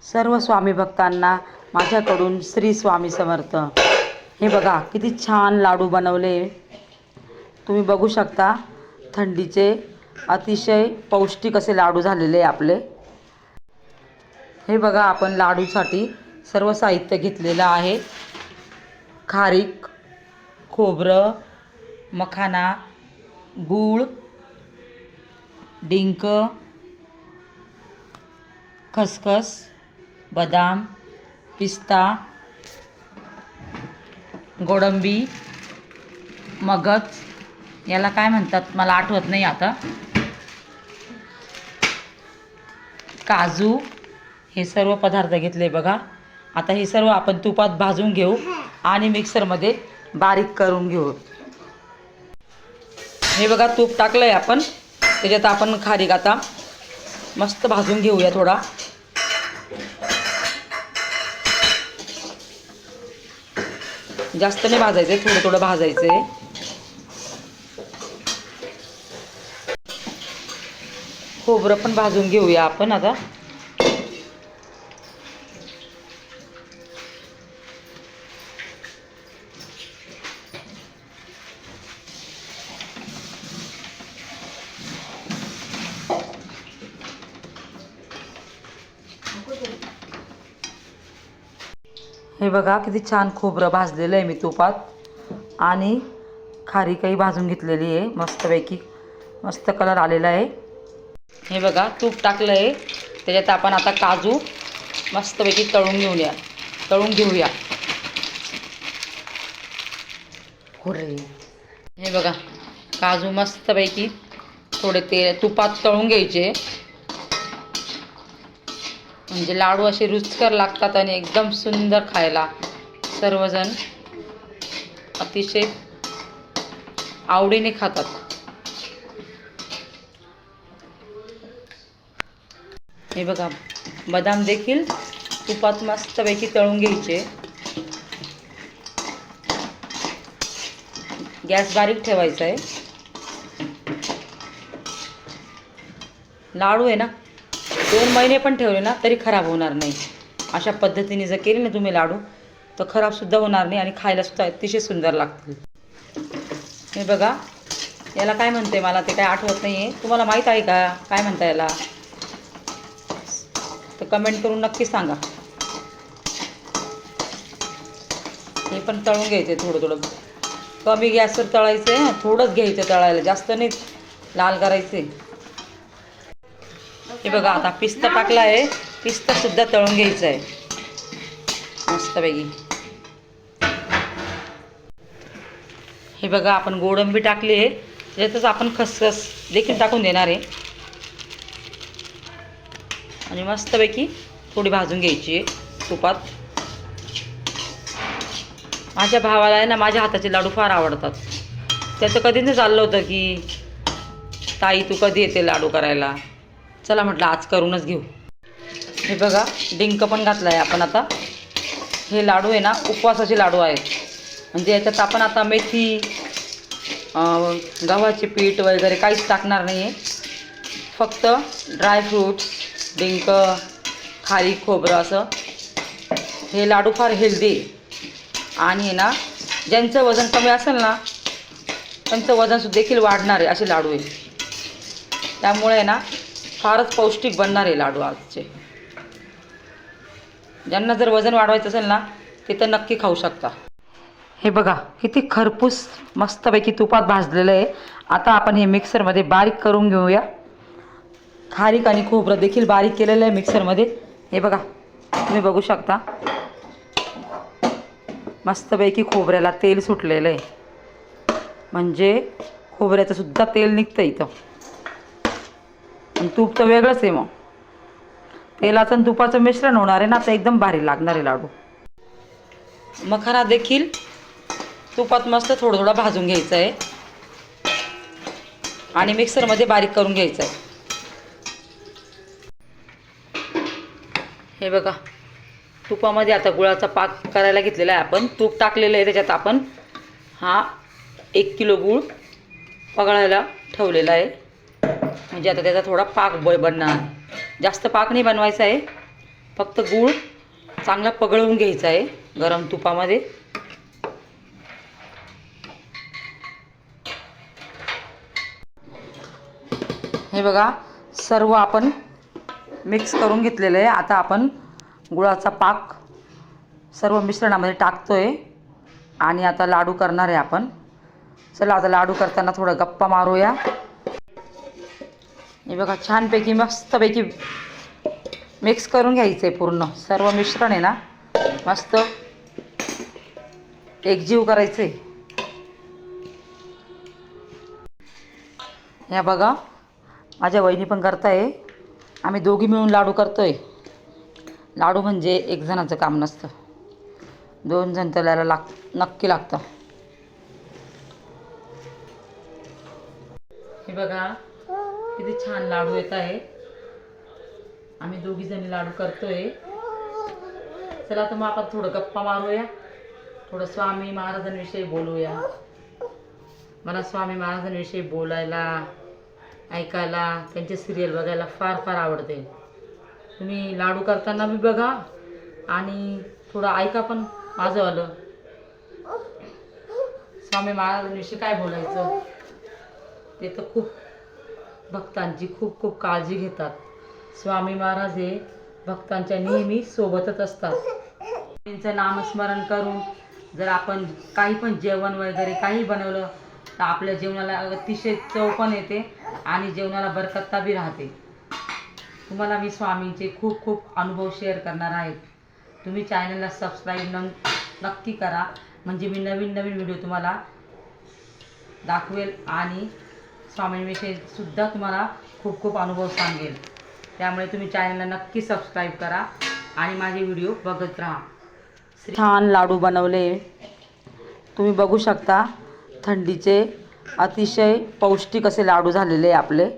सर्व स्वामी भक्तांना माझ्याकडून श्री स्वामी समर्थ। हे बघा किती छान लाडू बनवले, तुम्ही बघू शकता। थंडीचे अतिशय पौष्टिक असे लाडू झालेले आपले। हे बघा आपण लाडूसाठी सर्व साहित्य घेतलेलं आहे। खारीक, खोबरं, मखाना, गूळ, डिंक, खसखस, बदाम, पिस्ता, गोडंबी, मगज, याला काय म्हणतात मला आठवत नाही आता, काजू, हे सर्व पदार्थ घेतले बघा। आता हे सर्व आपण तुपात भाजून घेऊ आणि मिक्सरमध्ये बारीक करून घेऊ। हे बघा तूप टाकलंय आपण, त्याच्यात आपण खारीक आता मस्त भाजून घेऊया थोडा। जास्त नाही भाजायचं, थोडं थोडं भाजायचं। खोबरं पण भाजून घेऊया आपण आता। हे बघा किती छान खोबरं भाजलेलं आहे मी तुपात, आणि खारीकही भाजून घेतलेली आहे मस्तपैकी, मस्त कलर आलेला आहे। हे बघा तूप टाकलं आहे, त्याच्यात आपण आता काजू मस्तपैकी तळून घेऊया। हे बघा काजू मस्तपैकी थोडे तुपात तळून घ्यायचे, म्हणजे लाडू असे रुचकर लागतात आणि एकदम सुंदर खायला। सर्वजण अतिशय आवडीने खातात। हे बघा बदाम देखील तुपात मस्तपैकी तळून घ्यायचे। गॅस बारीक ठेवायचा आहे। लाडू आहे ना 2 महिने पण ठेवले ना तरी खराब होणार नाही। अशा पद्धतीने जर केले ना तुम्ही लाडू तर खराबसुद्धा होणार नाही आणि खायलासुद्धा अतिशय सुंदर लागतील। हे बघा याला काय म्हणते मला ते काय आठवत नाही आहे, तुम्हाला माहीत आहे का काय म्हणता याला तर कमेंट करून नक्की सांगा। हे पण तळून घ्यायचे, थोडं थोडं कमी गॅसवर तळायचे, थोडंच घ्यायचं तळायला, जास्त नाही लाल करायचे। हे बघा आता पिस्ता टाकला आहे, पिस्ता सुद्धा तळून घ्यायचा आहे मस्तपैकी। हे बघा आपण गोडंबी टाकली आहे, त्याच्यातच आपण खसखस देखील टाकून देणार आहे आणि मस्तपैकी थोडी भाजून घ्यायची आहे तुपात। माझ्या भावाला आहे ना माझ्या हाताचे लाडू फार आवडतात। त्याचं कधीच नाही चाललं होतं की ताई तू कधी येते लाडू करायला, चला म्हटलं आज करूनच घेऊ। हे बघा डिंक पण घातला आहे आपण आता। हे लाडू आहे ना उपवासाचे लाडू आहेत, म्हणजे याच्यात आपण आता मेथी, गव्हाचे पीठ वगैरे काहीच टाकणार नाही आहे। फक्त ड्रायफ्रूट्स, डिंक, खारीक, खोबरं असं। हे लाडू फार हेल्दी आणि ना ज्यांचं वजन कमी असेल ना त्यांचं वजन देखील वाढणार आहे असे लाडू आहे। त्यामुळे ना फारच पौष्टिक बनणार आहे लाडू आजचे। ज्यांना जर वजन वाढवायचं असेल ना ते तर नक्की खाऊ शकता। हे बघा किती खरपूस मस्तपैकी तुपात भाजलेलं आहे। आता आपण हे मिक्सरमध्ये बारीक करून घेऊया। खारीक आणि खोबरं देखील बारीक केलेलं आहे मिक्सरमध्ये। हे बघा तुम्ही बघू शकता मस्तपैकी खोबऱ्याला तेल सुटलेलं आहे, म्हणजे खोबऱ्याचं सुद्धा तेल निघतं इथं। आणि तूप तर वेगळंच आहे, मग तेलाचं आणि तुपाचं मिश्रण होणार आहे ना तर एकदम भारी लागणार आहे लाडू। मखाना देखील तुपात मस्त थोडं थोडं भाजून घ्यायचं आहे आणि मिक्सरमध्ये बारीक करून घ्यायचं आहे। हे बघा तुपामध्ये आता गुळाचा पाक करायला घेतलेला आहे आपण। तूप टाकलेलं आहे, त्याच्यात आपण हा 1 किलो गूळ पगळायला ठेवलेला आहे। म्हणजे आता त्याचा थोडा पाक बनणार, जास्त पाक नाही बनवायचा आहे, फक्त गूळ चांगला पगळवून घ्यायचा आहे गरम तुपामध्ये. हे बघा सर्व आपण मिक्स करून घेतलेलं आहे. आता आपण गुळाचा पाक सर्व मिश्रणामध्ये टाकतोय आणि आता लाडू करणार आहे आपण. चला आता लाडू करताना थोडं गप्पा मारूया. हे बघा छानपैकी मस्तपैकी मिक्स करून घ्यायचं आहे. पूर्ण सर्व मिश्रण आहे ना मस्त एकजीव करायचं आहे. या बघा माझ्या वहिनी पण करताय. आम्ही दोघी मिळून लाडू करतोय. लाडू म्हणजे एक जणाचं काम नसतं, 2 जण त्याला नक्की लागतं. हे बघा किती छान लाडू येत आहे. आम्ही दोघी जणी लाडू करतोय. चला तर मग आपण थोडं गप्पा मारूया, थोडं स्वामी महाराजांविषयी बोलूया. मला स्वामी महाराजांविषयी बोलायला, ऐकायला, त्यांचे सिरियल बघायला फार फार आवडते. तुम्ही लाडू करताना बी बघा आणि थोडं ऐका पण माझंवालं. स्वामी महाराजांविषयी काय बोलायचं, ते तर खूप भक्तांची खूप खूप काळजी घेतात. स्वामी महाराज हे भक्तांच्या नेहमी सोबतच असतात. त्यांचं नामस्मरण करून जर आपण काही पण जेवण वगैरे काही बनवलं तर आपल्या जेवणाला अतिशय चव पण येते आणि जेवणाला बरकत्ता बी राहते. तुम्हाला मी स्वामींचे खूप खूप अनुभव शेअर करणार आहेत. तुम्ही चॅनलला सबस्क्राईब नक्की करा, म्हणजे मी नवीन नवीन व्हिडिओ तुम्हाला दाखवेल आणि स्वामींविषयी सुद्धा तुम्हाला खूप खूप अनुभव सांगेल. त्यामुळे तुम्ही चॅनलला नक्की सबस्क्राईब करा आणि माझे व्हिडिओ बघत राहा. छान लाडू बनवले तुम्ही बघू शकता. थंडीचे अतिशय पौष्टिक असे लाडू झालेले आपले.